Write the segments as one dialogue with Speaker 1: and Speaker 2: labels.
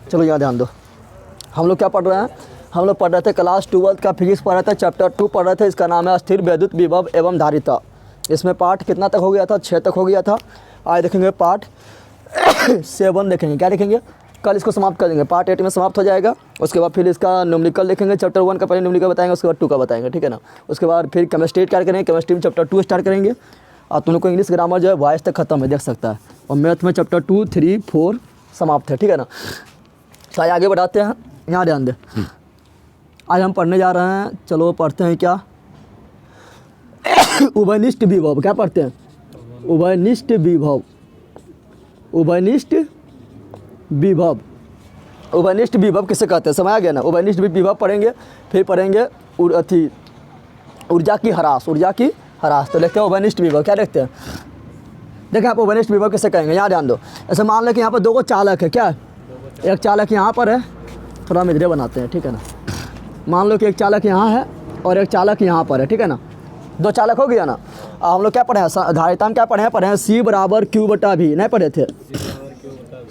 Speaker 1: चलो यहाँ ध्यान दो, हम लोग क्या पढ़ रहे हैं, हम लोग पढ़ रहे थे क्लास 12 का फिजिक्स पढ़ रहे थे, चैप्टर 2 पढ़ रहे थे, इसका नाम है स्थिर वैद्युत विभव एवं धारिता। इसमें पार्ट कितना तक हो गया था, 6 तक हो गया था। आज देखेंगे पार्ट 7 देखेंगे, क्या देखेंगे, कल इसको समाप्त कर देंगे, पार्ट 8 में समाप्त हो जाएगा। उसके बाद फिर इसका न्यूमेरिकल देखेंगे, चैप्टर 1 का पहले न्यूमेरिकल बताएंगे, उसके बाद 2 का बताएंगे, ठीक है ना। उसके बाद फिर केमिस्ट्री स्टार्ट करेंगे, केमिस्ट्री में चैप्टर 2 स्टार्ट करेंगे। और तुम लोग को इंग्लिश ग्रामर जो है वॉइस तक खत्म है, देख सकता है। और मैथ में चैप्टर 2, 3, 4 समाप्त है, ठीक है ना। तो आज आगे बढ़ाते हैं, यहाँ ध्यान दे। आज हम पढ़ने जा रहे हैं, चलो पढ़ते हैं क्या, उभयनिष्ठ विभव। क्या पढ़ते हैं, उभयनिष्ठ विभव। उभयनिष्ठ विभव, उभयनिष्ठ विभव किसे कहते हैं, समझ आ गया ना। उभयनिष्ठ विभव पढ़ेंगे, फिर पढ़ेंगे ऊर्जा की ह्रास, ऊर्जा की ह्रास। तो लिखते हैं उभयनिष्ठ विभव, क्या लिखते हैं, देखें आप उभयनिष्ठ विभव किसे कहेंगे, यहाँ ध्यान दो। ऐसे मान लें कि यहाँ पर 2 चालक है, क्या एक चालक यहाँ पर है, थोड़ा हम इधर बनाते हैं, ठीक है ना। मान लो कि एक चालक यहाँ है और एक चालक यहाँ पर है, ठीक है ना। 2 चालक हो गया ना। हम लोग क्या पढ़े हैं, धारिता में क्या पढ़े हैं, C बराबर Q बटा V, नहीं पढ़े थे,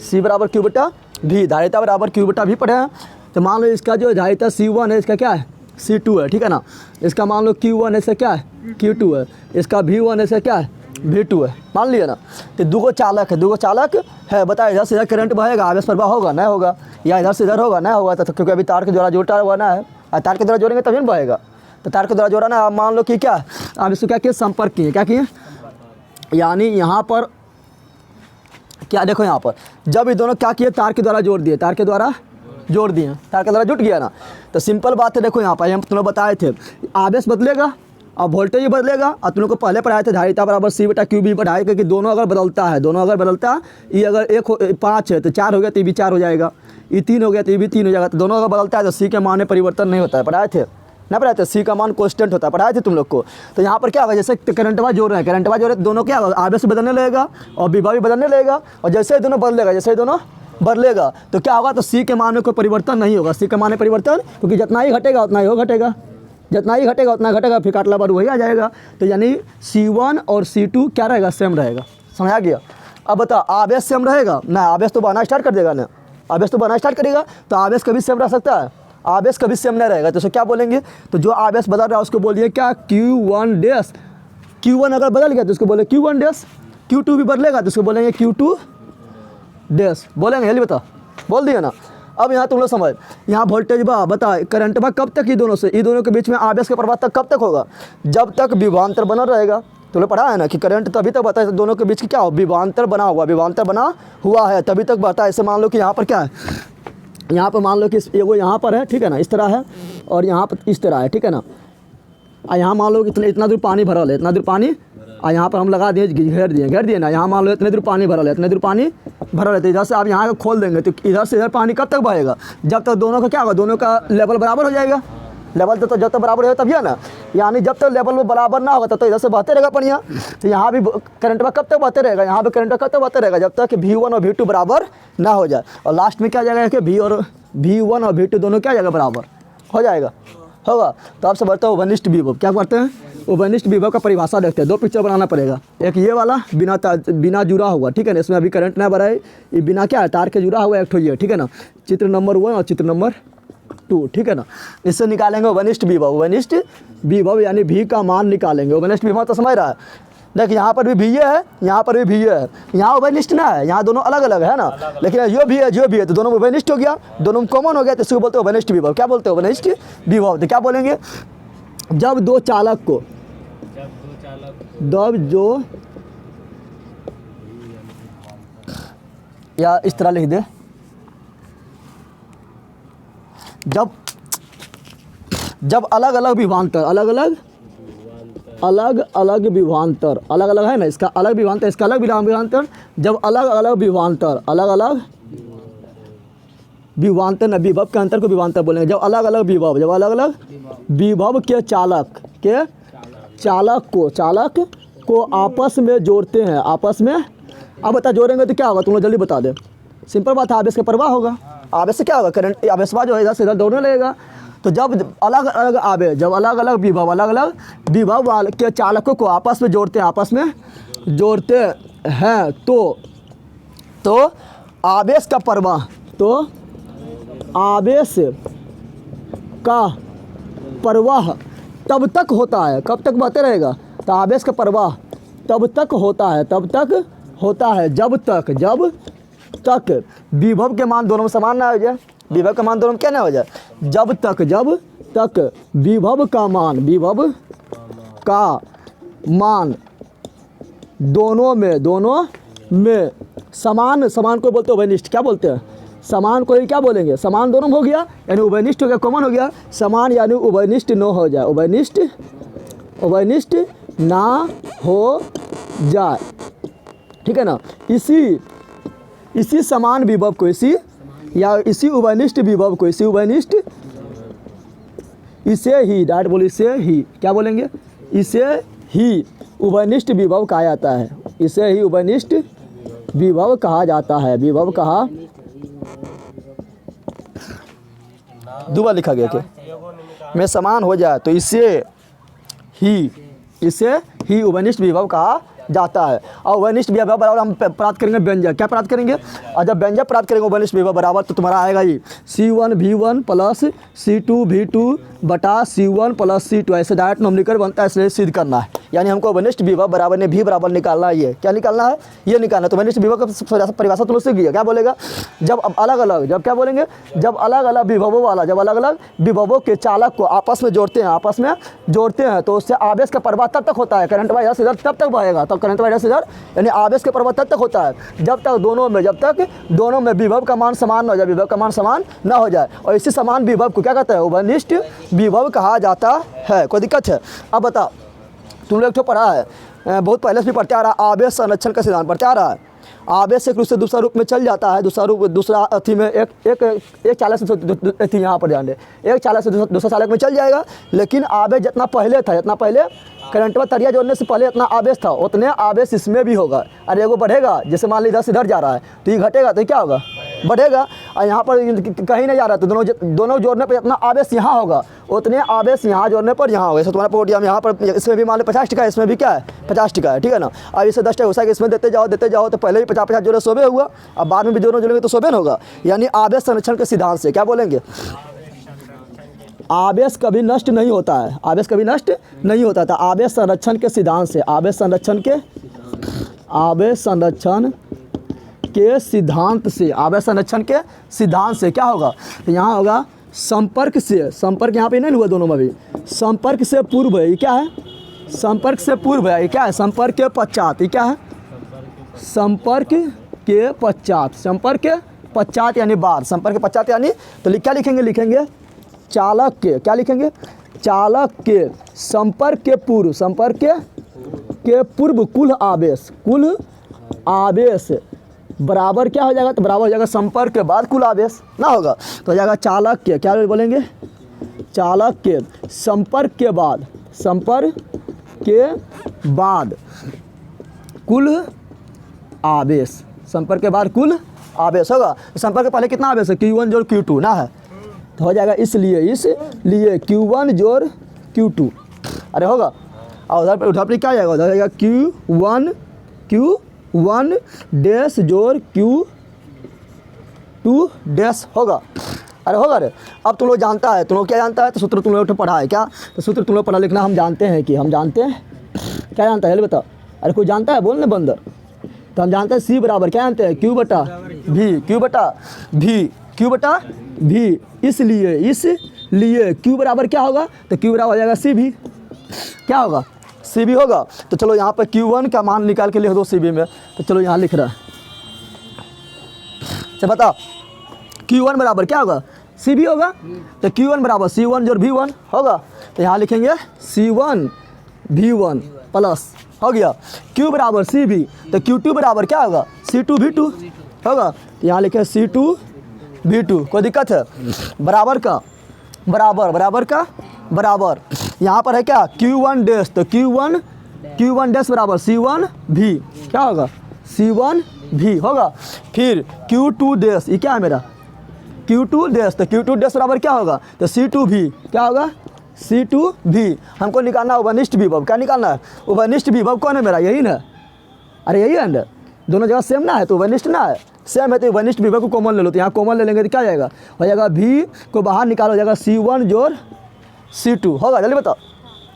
Speaker 1: C बराबर Q बटा V, धारिता बराबर Q बटा V पढ़े हैं। तो मान लो इसका जो धारिता C1 है, इसका क्या है C2 है, ठीक है ना। इसका मान लो Q1 है, इसका क्या है Q2 है, इसका V1 है, इसका क्या है V2 है, मान लिया ना। तो 2 चालक है, 2 चालक है, बताए इधर से इधर करंट बहेगा, आवेश प्रवाह होगा, नहीं होगा, या इधर से इधर होगा, नहीं होगा। तो क्योंकि अभी तार के द्वारा जोड़ा हुआ ना है, तार के द्वारा जोड़ेंगे तभी ना बहेगा। तो तार के द्वारा जोड़ा ना, आप मान लो कि क्या आप इसको क्या किए, संपर्क किए, क्या किए, यानी यहाँ पर क्या देखो, यहाँ पर जब ये दोनों क्या किए, तार के द्वारा जोड़ दिए, तार के द्वारा जोड़ दिए, तार के द्वारा जुट गया ना। तो सिंपल बात है, देखो यहाँ पर हम तुम लोग बताए थे, आवेश बदलेगा और वोल्टेज भी बदलेगा। और तुम लोग को पहले पढ़ाए थे धारिता बराबर C बटा Q भी पढ़ाए, क्योंकि दोनों अगर बदलता है, दोनों अगर बदलता है, ये अगर 5 है तो 4 हो गया तो ये भी 4 हो जाएगा, ये 3 हो गया तो ये भी 3 हो जाएगा। तो दोनों अगर बदलता है तो C के मान में परिवर्तन नहीं होता है, पढ़ाए थे ना, पढ़ाए थे, C का मान कांस्टेंट होता है, पढ़ाए थे तुम लोग को। तो यहाँ पर क्या होगा, जैसे करंटवा जोड़ रहे हैं, करंटवा जोड़ रहे हैं, दोनों क्या होगा, आवेश बदलने लगेगा और विभव भी बदलने लगेगा। और जैसे ही दोनों बदलेगा, जैसे ही दोनों बदलेगा तो क्या होगा, तो C के मान में कोई परिवर्तन नहीं होगा, C के मान में परिवर्तन, क्योंकि जितना ही घटेगा उतना ही वो घटेगा, जितना ही घटेगा उतना घटेगा, फिर काटला बार वही आ जाएगा। तो यानी C1 और C2 क्या रहेगा, सेम रहेगा, समझ आ गया। अब बता, आवेश सेम रहेगा ना, आवेश तो बहना स्टार्ट कर देगा ना, आवेश तो बहना स्टार्ट करेगा, तो आवेश कभी सेम रह सकता है, आवेश कभी सेम नहीं रहेगा। तो उसे क्या बोलेंगे, तो जो आवेश बदल रहा है उसको बोलिए क्या, Q1 डैश। Q1 अगर बदल गया तो उसको बोले Q1 डैश, Q2 भी बदलेगा तो उसको बोलेंगे Q2 डैश, बोलेंगे, जल्दी बता, बोल दिया ना। अब यहाँ तुम लोग समझ, यहाँ वोल्टेज बता, करंट कब तक ये दोनों से, ये दोनों के बीच में आवेश का प्रवाह तक कब तक होगा, जब तक विभवांतर बना रहेगा। तो लोग पढ़ा है ना कि करंट तभी तक बता है, दोनों के बीच की क्या हो, विभवांतर बना हुआ, विभवांतर बना हुआ है तभी तक बढ़ता है। ऐसे मान लो कि यहाँ पर क्या है, यहाँ पर मान लो कि वो यहाँ पर है, ठीक है ना, इस तरह है, और यहाँ पर इस तरह है, ठीक है ना। और यहाँ मान लो कि इतना दूर पानी भरल है, इतना दूर पानी, और यहाँ पर हम लगा दिए, घेर दिए ना। यहाँ मान लो इतने दूर पानी भरल है, इतने दूर पानी भरल है, तो इधर से आप यहाँ खोल देंगे तो इधर से इधर पानी कब तक बहेगा, जब तक दोनों का क्या होगा, दोनों का लेवल बराबर हो जाएगा। लेवल तो जब तक बराबर हो तभी है ना, यानी जब तक लेवल में बराबर ना होगा तब तो इधर से बहते रहेगा पानी। तो यहाँ भी करंट में कब तक बहते रहेगा, यहाँ भी करंट कब तक बहते रहेगा, जब तक V1 और V2 बराबर ना हो जाए। और लास्ट में क्या जाएगा कि V1 और V2 दोनों क्या जाएगा, बराबर हो जाएगा, होगा। तो आपसे बढ़ता है उभयनिष्ठ विभव, क्या करते हैं, उभयनिष्ठ विभव का परिभाषा देखते हैं। 2 पिक्चर बनाना पड़ेगा, एक ये वाला बिना जुड़ा हुआ, ठीक है ना, इसमें अभी करंट ना बढ़ाए, ये बिना क्या है, तार के जुड़ा हुआ एक ठो ये, ठीक है ना, चित्र नंबर 1 और चित्र नंबर 2, ठीक है ना। इससे निकालेंगे उभयनिष्ठ विभव, उभयनिष्ठ विभव यानी V का मान निकालेंगे। उभयनिष्ठ विभव तो समझ रहा है, देख यहाँ पर भी V है, यहाँ पर भी V है, यहाँ उभयनिष्ठ ना है, यहाँ दोनों अलग अलग है ना, लेकिन जो भी है जो भी है तो दोनों उभयनिष्ठ हो गया, दोनों कॉमन हो गया, तो इसको बोलते हैं उभयनिष्ठ विभव। क्या बोलते हैं, उभयनिष्ठ विभव। तो क्या बोलेंगे, जब 2 चालक को, जब जो, या इस तरह लिख दे, जब अलग अलग विभवांतर, अलग अलग विभवांतर, अलग अलग है ना, इसका अलग विभवांतर, इसका अलग विभवांतर, जब अलग अलग विभवांतर, अलग अलग विभवांतर न, विभव के अंतर को विभवांतर बोलेंगे। जब अलग अलग विभव, जब अलग अलग विभव के चालक को आपस में जोड़ते हैं, आपस में, अब बता जोड़ेंगे तो क्या होगा, तुम लोग जल्दी बता दे। सिंपल बात है, आवेश का प्रवाह होगा, आवेश से क्या होगा, करंट, आवेशवा जो है इधर से इधर दौड़ने लगेगा। तो जब अलग अलग आवेश, जब अलग अलग विभव वाले के चालकों को आपस में जोड़ते हैं, आपस में जोड़ते हैं तो आवेश का प्रवाह, तो आवेश का प्रवाह तब तक होता है, कब तक बहते रहेगा, तो आवेश का प्रवाह तब तक होता है, तब तक होता है जब तक विभव के मान दोनों में समान ना हो जाए, विभव का मान दोनों में क्या ना हो जाए, जब तक विभव का मान दोनों में समान को बोलते हैं उभयनिष्ठ, क्या बोलते हैं, समान को ही क्या बोलेंगे, समान दोनों में हो गया यानी उभयनिष्ठ हो गया, कॉमन हो गया, समान यानी उभयनिष्ठ न हो जाए, उभयनिष्ठ ना हो जाए, ठीक है ना। इसी समान विभव को, इसी उभयनिष्ठ विभव को, इसे ही डायरेक्ट बोलो, इसे ही क्या बोलेंगे, इसे ही उभयनिष्ठ विभव कहा जाता है, इसे ही उभयनिष्ठ विभव कहा जाता है, विभव कहा दुआ लिखा गया क्या में समान हो जाए तो इसे ही उभयनिष्ठ विभव कहा जाता है। और उभयनिष्ठ विभव बराबर हम प्राप्त करेंगे व्यंजक, क्या प्राप्त करेंगे, और जब व्यंजक प्राप्त करेंगे उभयनिष्ठ विभव बराबर तो तुम्हारा आएगा ही C1 V1 plus C2 V2 बटा C1 प्लस C2, ऐसे डायरेक्ट नॉमिनेटर बनता है, इसलिए सिद्ध करना है, यानी हमको उभयनिष्ठ विभव बराबर ने भी बराबर निकालना है, ये क्या निकालना है, ये निकालना है। तो उभयनिष्ठ विभव का परिभाषा तुम लोग सीख गया, क्या बोलेगा, जब अलग अलग, जब क्या बोलेंगे, जब अलग अलग विभवों वाला, जब अलग अलग विभवों के चालक को आपस में जोड़ते हैं तो उससे आवेश का प्रवाह तब तक होता है, करंट वाइज इधर से इधर तब तक बहेगा, तब करंट वाइज इधर से इधर, यानी आवेश का प्रवाह तब तक होता है जब तक दोनों में विभव का मान समान न हो जाए, विभव का मान समान न हो जाए, और इसी समान विभव को क्या कहता है, उभयनिष्ठ विभव कहा जाता है। कोई दिक्कत है, अब बताओ, तुम लोग तो पढ़ा है, बहुत पहले से भी पढ़ते आ रहा है, आवेश संरक्षण का सिद्धांत पढ़ते आ रहा है। आवेश एक रूप से दूसरा रूप में चल जाता है, दूसरा अथी में एक चालक से अथी यहाँ पर ध्यान दे, एक चालक से दूसरा चालक में चल जाएगा, लेकिन आवेश जितना पहले करंट में तरिया जोड़ने से पहले इतना आवेश था, उतने आवेश इसमें भी होगा। अरे एगो बढ़ेगा, जैसे मान ली इधर से इधर जा रहा है तो ये घटेगा, तो क्या होगा, बढ़ेगा, और यहाँ पर कहीं नहीं जा रहा है तो दोनों जोड़ने पर इतना आवेश यहाँ होगा, उतने आवेश यहाँ जोड़ने पर यहाँ होगा। जैसे तुम्हारा पोडियम यहाँ पर, इसमें भी मान लो 50 टका, इसमें भी क्या है 50 टका है, ठीक है ना। अब इसे 10 टका घुसा के इसमें देते जाओ तो पहले भी 50-50 जोड़े 100 हुआ, अब बाद में भी दोनों जोड़ेंगे तो 100 होगा, यानी आवेश संरक्षण के सिद्धांत से क्या बोलेंगे, आवेश कभी नष्ट नहीं होता है, आवेश कभी नष्ट नहीं होता था, आवेश संरक्षण के सिद्धांत से, आवेश संरक्षण के सिद्धांत से क्या होगा, तो यहाँ होगा संपर्क यहाँ पे नहीं हुआ दोनों में भी, संपर्क से पूर्व है, ये क्या है, संपर्क से पूर्व है, ये क्या है, संपर्क के पश्चात, ये क्या है, संपर्क के पश्चात यानी बाद, संपर्क के पश्चात यानी, तो क्या लिखेंगे चालक के, क्या लिखेंगे, चालक के संपर्क के पूर्व कुल आवेश बराबर क्या हो जाएगा, तो बराबर हो जाएगा संपर्क के बाद कुल आवेश ना होगा, तो हो जाएगा चालक के, क्या बोलेंगे, चालक के संपर्क के बाद कुल आवेश, संपर्क के बाद कुल आवेश होगा। संपर्क के पहले कितना आवेश है, Q1 जोड़ Q2 ना है, तो हो जाएगा इसलिए Q1 जोड़ Q2, अरे होगा, और उधर पर क्या आ जाएगा, उधर जाएगा Q1 डैश जोड़ Q2 डैश होगा, अरे होगा रे। अब तुम लोग जानता है, तुम लोग क्या जानता है, तो सूत्र तुम लोग तो पढ़ा है क्या, तो सूत्र तुम लोग पढ़ा लिखना हम जानते हैं क्या जानता है, बताओ, अरे कोई जानता है बोलने बंदर, तो हम जानते हैं C बराबर क्या जानते हैं, Q बटा V, इसलिए Q बराबर क्या होगा, तो Q बराबर हो जाएगा CV, क्या होगा, CV होगा। तो चलो यहाँ पर Q1 का मान निकाल के लिख दो CV में, तो चलो यहाँ लिख रहा है, तो बताओ Q1 बराबर क्या होगा, CV होगा, तो Q1 बराबर C1 जोड़ V1 होगा, तो यहाँ लिखेंगे C1 V1 प्लस हो गया Q बराबर CV, तो Q2 बराबर क्या होगा, C2 V2 होगा, तो यहाँ लिखे C2 V2, कोई दिक्कत है, बराबर यहाँ पर है क्या Q1 डैश, तो Q1 डैश बराबर C1 V, क्या होगा C1 V होगा, फिर Q2 डैश, ये क्या है मेरा Q2 डैश, तो Q2 डैश बराबर क्या होगा, तो C2 V, क्या होगा C2 V। हमको निकालना उभयनिष्ठ विभव, क्या निकालना है, उभयनिष्ठ विभव कौन है मेरा, यही ना, अरे यही है ना, दोनों जगह सेम ना है तो उभयनिष्ठ ना है, सेम है तो वनिष्ठ विभव को कॉमन ले लो, तो यहाँ कॉमन ले लेंगे तो क्या आ जाएगा, हो जाएगा V को बाहर निकालो, हो जाएगा C1 जोड़ C2 होगा, जल्दी बताओ,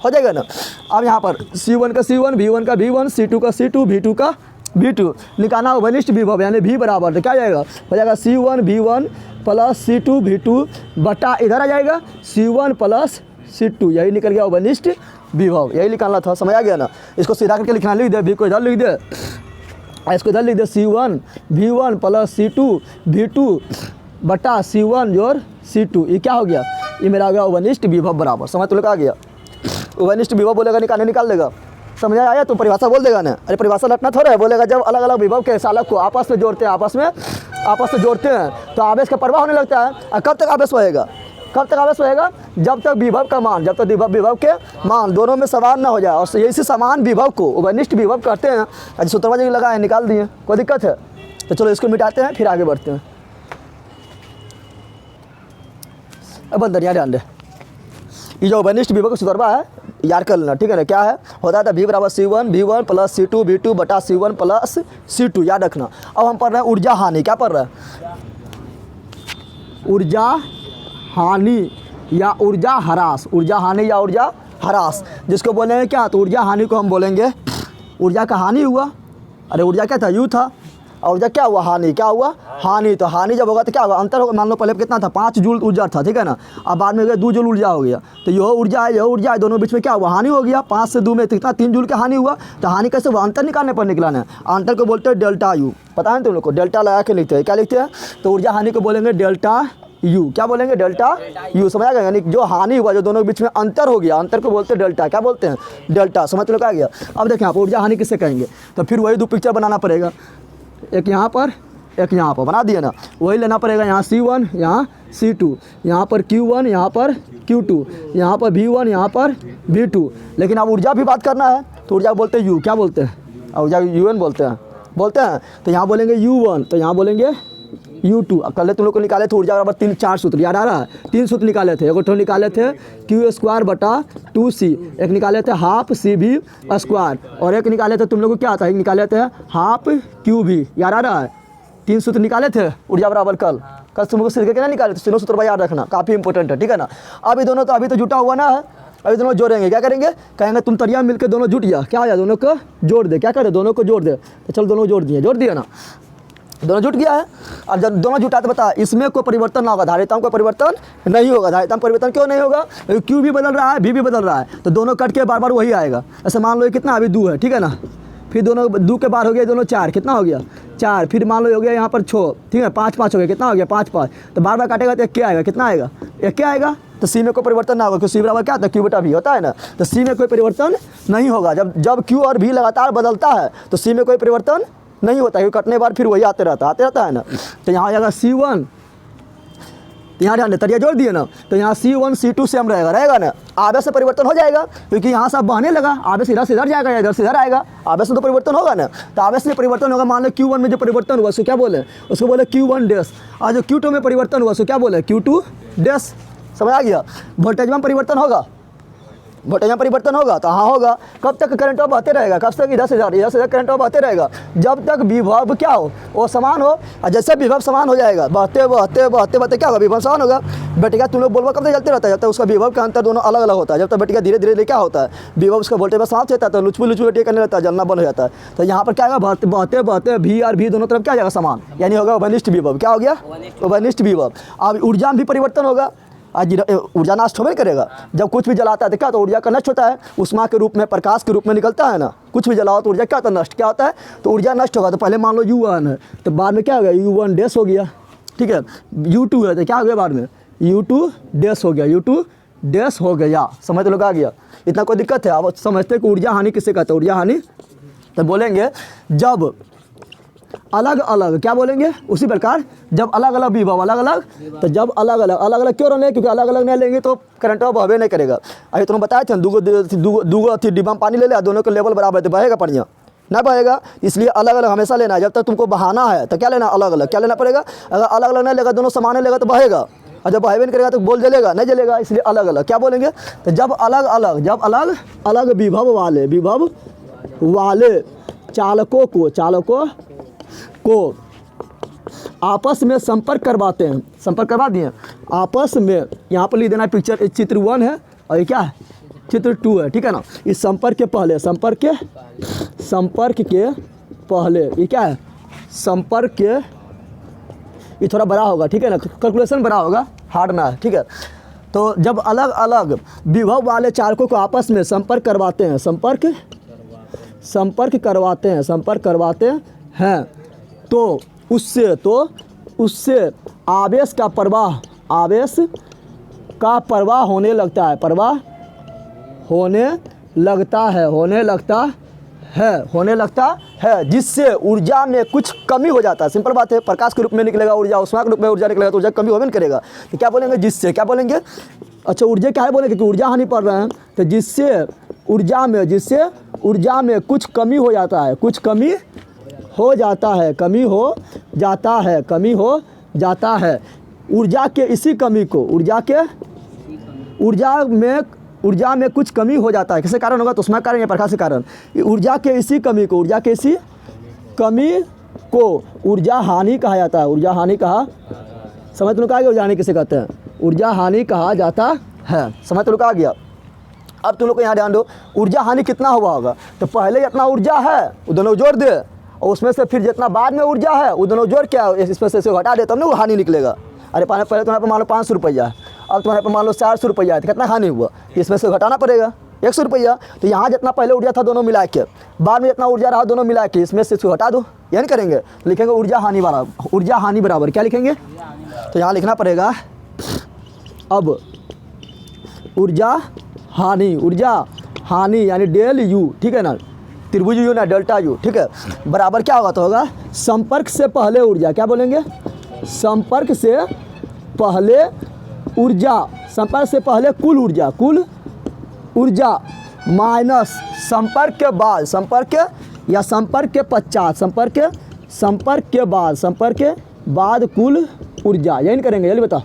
Speaker 1: हो जाएगा ना। अब यहाँ पर C1 का C1, V1 का V1, C2 का C2, V2 का V2 निकालना हो वनिष्ठ विभव यानी V बराबर, तो क्या आ जाएगा, हो जाएगा C1 V1 plus C2 V2 बटा इधर आ जाएगा C1 प्लस C2, यही निकल गया वनिष्ठ विभव, यही निकालना था, समझ आ गया ना। इसको सीधा करके लिखना, लिख दे, V को इधर लिख दे, इसको इधर लिख दे C1 V1 plus C2 V2 बटा C1 जोड़ C2, ये क्या हो गया, ये मेरा आ गया वनिष्ठ विभव बराबर, समझ तो लोग आ गया। वनिष्ठ विभव बोलेगा निकाल लेगा, समझ आया, तो परिभाषा बोल देगा ना, अरे परिभाषा रटना थोड़ा है, बोलेगा जब अलग अलग विभव के सालक को आपस में जोड़ते हैं, आपस में जोड़ते हैं तो आवेश का प्रवाह होने लगता है। और कब तक आवेश होएगा, कब तक आवेश होएगा, जब तक विभव का मान, जब तक विभव के मान दोनों में समान ना हो जाए, और इसी समान विभव को वनिष्ठ विभव कहते हैं। आज सूत्रवा जी लगा है, निकाल दिए, कोई दिक्कत है, तो चलो इसको मिटाते हैं फिर आगे बढ़ते हैं। अब अंदर यहाँ ध्यान दे, ये जो वनिष्ठ विभव का सूत्रवा है याद कर लेना, ठीक है ना। क्या है, होता था V बराबर C1 V1 plus C2 V2 बटा C1 प्लस C2, याद रखना। अब हम पढ़ रहे हैं ऊर्जा हानि, क्या पढ़ रहे हैं, ऊर्जा हानि या ऊर्जा ह्रास, ऊर्जा हानि या ऊर्जा ह्रास जिसको बोलेंगे क्या, तो ऊर्जा हानि को हम बोलेंगे, ऊर्जा का हानि हुआ, अरे ऊर्जा क्या था, U था, और ऊर्जा क्या हुआ, हानि, क्या हुआ, हानि। तो हानि जब होगा तो क्या होगा, अंतर होगा, मान लो पहले कितना था, 5 जूल ऊर्जा था, ठीक है ना, अब बाद में हो गया 2 जूल ऊर्जा हो गया, तो यह ऊर्जा है, दोनों बीच में क्या हुआ, हानि हो गया, 5 से 2 में कितना 3 जूल का हानि हुआ। तो हानि कैसे हुआ, अंतर निकालने पर निकलाना है, अंतर को बोलते हैं डेल्टा U, पता है तुम लोग को, डेल्टा लगा के लिखते हैं, क्या लिखते हैं, तो ऊर्जा हानि को बोलेंगे डेल्टा U, क्या बोलेंगे, डेल्टा U, समझ आ गया, यानी जो हानि हुआ, जो दोनों के बीच में अंतर हो गया, अंतर को बोलते हैं डेल्टा, क्या बोलते हैं, डेल्टा, समझ लोग आ गया। अब देखें आप ऊर्जा हानि किससे कहेंगे, तो फिर वही 2 पिक्चर बनाना पड़ेगा, एक यहाँ पर एक यहाँ पर, बना दिया ना, वही लेना पड़ेगा, यहाँ C1 यहाँ C2, यहाँ पर Q1 यहाँ पर Q2, यहाँ पर V1 यहाँ पर V2। लेकिन अब ऊर्जा भी बात करना है, तो ऊर्जा बोलते हैं U, क्या बोलते हैं, ऊर्जा UN बोलते हैं, तो यहाँ बोलेंगे U1, तो यहाँ बोलेंगे U2। अब कल तुम लोग को निकाले थे ऊर्जा बराबर 3-4 सूत्र, याद आ रहा है, 3 सूत्र निकाले थे, एक निकाले थे Q² बटा 2C, एक निकाले थे हाफ CV स्क्वायर, और एक निकाले थे तुम लोग को क्या था, एक निकाले थे हाफ QV, याद आ रहा है, 3 सूत्र निकाले थे ऊर्जा बराबर कल तुम लोग सीख के ना निकाले, तो तीनों सूत्र याद रखना, काफ़ी इंपॉर्टेंट है, ठीक है ना। अभी दोनों तो अभी तो जुटा हुआ ना है, अभी दोनों जोड़ेंगे, क्या करेंगे, कहेंगे तुम तरिया मिलकर दोनों जुट जा, क्या हो जाए, दोनों को जोड़ दे, क्या करे, दोनों को जोड़ दे, तो चलो दोनों जोड़ दिए ना, दोनों जुट गया है। अब जब दोनों जुटा तो बता, इसमें कोई परिवर्तन ना होगा, धारिताओं का परिवर्तन नहीं होगा, धारिता में परिवर्तन क्यों नहीं होगा, Q भी बदल रहा है, V भी बदल रहा है, तो दोनों कट के बार बार वही आएगा। ऐसे मान लो कितना अभी 2 है, ठीक है ना, फिर दोनों 2 के बार हो गया, दोनों 4, कितना हो गया 4, फिर मान लो हो गया यहाँ पर 6, ठीक है, 5 हो गया, कितना हो गया 5, तो बार बार काटेगा तो 1 क्या आएगा, कितना आएगा 1 क्या आएगा, तो C में कोई परिवर्तन ना होगा, क्योंकि C बराबर क्या था, Q बटा V होता है ना, तो C में कोई परिवर्तन नहीं होगा। जब Q और V लगातार बदलता है तो C में कोई परिवर्तन नहीं होता, क्योंकि कटने बाद फिर वही आते रहता है ना। तो यहाँ आ जाएगा C1, तो यहाँ ध्यान दे, तरिया जोड़ दिए ना, तो यहाँ C1 C2 सेम रहेगा ना, आवेश से परिवर्तन हो जाएगा, क्योंकि यहाँ से बहने लगा, आवेश इधर से इधर जाएगा या इधर से इधर आएगा, आवेश में तो परिवर्तन होगा ना, तो आवेश में परिवर्तन होगा। मान लो Q1 में जो परिवर्तन हुआ उसको क्या बोले, उसको बोले Q1 डैश, और जो Q2 में परिवर्तन हुआ उसको क्या बोले, Q2 डैश, समझ आ गया। वोल्टेज में परिवर्तन होगा, वोल्टेज में परिवर्तन होगा, तो हाँ होगा। कब तक करंट बहते रहेगा, कब तक इधर से इधर करंट बहते रहेगा, जब तक विभव क्या हो, वो समान हो। और जैसे विभव समान हो जाएगा, बहते क्या होगा, विभव समान होगा। बेटिका तुम लोग बोलवा कब तक चलते रहता है, जब तक उसका विभव का अंतर दोनों अलग अलग होता है। जब तक बेटिका धीरे धीरे क्या होता है, विभव उसका वोल्टेज में साथ रहता है, तो लुचपू बेटिका करने लगता है, जलना बंद हो जाता है। तो यहाँ पर क्या होगा, बहते V और V दोनों तरफ क्या जाएगा, समान, यानी होगा वनिष्ठ विभव। क्या हो गया, वनिष्ठ विभव। अब ऊर्जा में भी परिवर्तन होगा, आज ऊर्जा नष्ट होने करेगा। जब कुछ भी जलाता है तो क्या, तो ऊर्जा का नष्ट होता है, उष्मा के रूप में, प्रकाश के रूप में निकलता है ना। कुछ भी जलाओ तो ऊर्जा क्या होता है, नष्ट। क्या होता है, तो ऊर्जा नष्ट होगा। तो पहले मान लो U1 है, तो बाद में क्या हो गया, U1 डैश हो गया, ठीक है। U2 है तो क्या हो गया, बाद में U2 डैश हो गया, U2 डैश हो गया। समझ तो लोग आ गया, इतना कोई दिक्कत है। अब समझते कि ऊर्जा हानि किससे कहते हैं, ऊर्जा हानि तो बोलेंगे जब अलग अलग, क्या बोलेंगे, उसी प्रकार जब अलग अलग विभव अलग अलग, तो जब अलग अलग क्यों रहने, क्योंकि अलग अलग नहीं लेंगे तो करंट बहबे नहीं करेगा। अभी तुमने बताया था, दूगो डिब्बा में पानी ले लिया, दोनों के लेवल बराबर है तो बहेगा पानी ना बहेगा। इसलिए अलग अलग हमेशा लेना है। जब तक तुमको बहाना है तो क्या लेना, अलग अलग। क्या लेना पड़ेगा, अगर अलग अलग नहीं लेगा, दोनों समान लेगा तो बहेगा, और जब बहेबे नहीं करेगा तो बोल जलेगा, नहीं जलेगा। इसलिए अलग अलग क्या बोलेंगे, तो जब अलग अलग विभव वाले चालकों को आपस में संपर्क करवाते हैं, संपर्क करवा दिए आपस में, यहाँ पर लिख देना पिक्चर, चित्र 1 है और ये क्या है, चित्र 2 है, ठीक है ना। इस संपर्क के पहले, संपर्क के पहले ये क्या है, संपर्क के, ये थोड़ा बड़ा होगा, ठीक है ना, कैलकुलेशन बड़ा होगा, हार्ड ना है, ठीक है। तो जब अलग अलग विभव वाले चालकों को आपस में संपर्क करवाते हैं, संपर्क करवाते हैं तो उससे आवेश का प्रवाह होने लगता है, जिससे ऊर्जा में कुछ कमी हो जाता है। सिंपल बात है, प्रकाश के रूप में निकलेगा ऊर्जा, ऊष्मा के रूप में ऊर्जा निकलेगा तो ऊर्जा कमी होने नहीं करेगा। तो क्या बोलेंगे, जिससे, क्या बोलेंगे, अच्छा ऊर्जा क्या है बोलेंगे कि ऊर्जा हानि पड़ रहे हैं, तो जिससे ऊर्जा में कुछ कमी हो जाता है, ऊर्जा के इसी कमी को, ऊर्जा में कुछ कमी हो जाता है, किसके कारण होगा, तो उसमें कारण या प्रकाश के कारण। ऊर्जा के इसी कमी को ऊर्जा हानि कहा जाता है, ऊर्जा हानि कहा, समझ तो आ गया ऊर्जा हानि किसे कहते हैं, ऊर्जा हानि कहा जाता है, समझ तो आ गया। अब तुम लोग को यहाँ ध्यान दो, ऊर्जा हानि कितना हुआ होगा, तो पहले जितना ऊर्जा है वो दोनों जोड़ दे, और उसमें से फिर जितना बाद में ऊर्जा है वो दोनों जोड़ क्या, इसमें से हटा दे, तब ना वो हानि निकलेगा। अरे पहले तुम्हारे पर मान लो 500 रुपया है, अब तुम्हारे पर मान लो 400 रुपया है, तो कितना हानि हुआ, इसमें से घटाना पड़ेगा 100 रुपया। तो यहाँ जितना पहले ऊर्जा था दोनों मिला के, बाद में जितना ऊर्जा रहा दोनों मिला के, इसमें से इसको हटा दो, यह नहीं करेंगे, लिखेंगे ऊर्जा हानि बराबर क्या लिखेंगे, तो यहाँ लिखना पड़ेगा अब ऊर्जा हानि यानी डेल यू, ठीक है ना, त्रिभुज यू ना डेल्टा यू, ठीक है, बराबर क्या होगा, तो होगा संपर्क से पहले ऊर्जा, क्या बोलेंगे, संपर्क से पहले कुल ऊर्जा माइनस संपर्क के बाद, संपर्क के पश्चात, संपर्क के बाद कुल ऊर्जा, यही नहीं करेंगे, जल्दी बता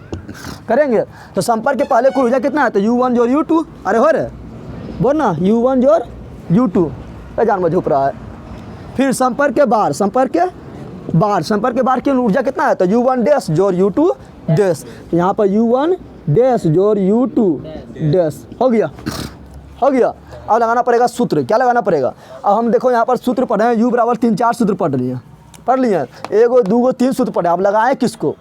Speaker 1: करेंगे। तो संपर्क के पहले कुल ऊर्जा कितना है, तो U1 जोड़ U2, अरे हो रहे बोल ना, U1 जोड़ U2, जानवर झुक रहा है। फिर संपर्क के बार की ऊर्जा कितना है, तो U1 डैश जोड़ U2 डैश, यहाँ पर U1 डैश जोड़ U2 डैश, हो गया। अब लगाना पड़ेगा सूत्र, क्या लगाना पड़ेगा, अब हम देखो यहाँ पर सूत्र पढ़े हैं, U बराबर 3-4 सूत्र पढ़ लिए, 1 2 3 सूत्र पढ़े, अब लगाएं किसको,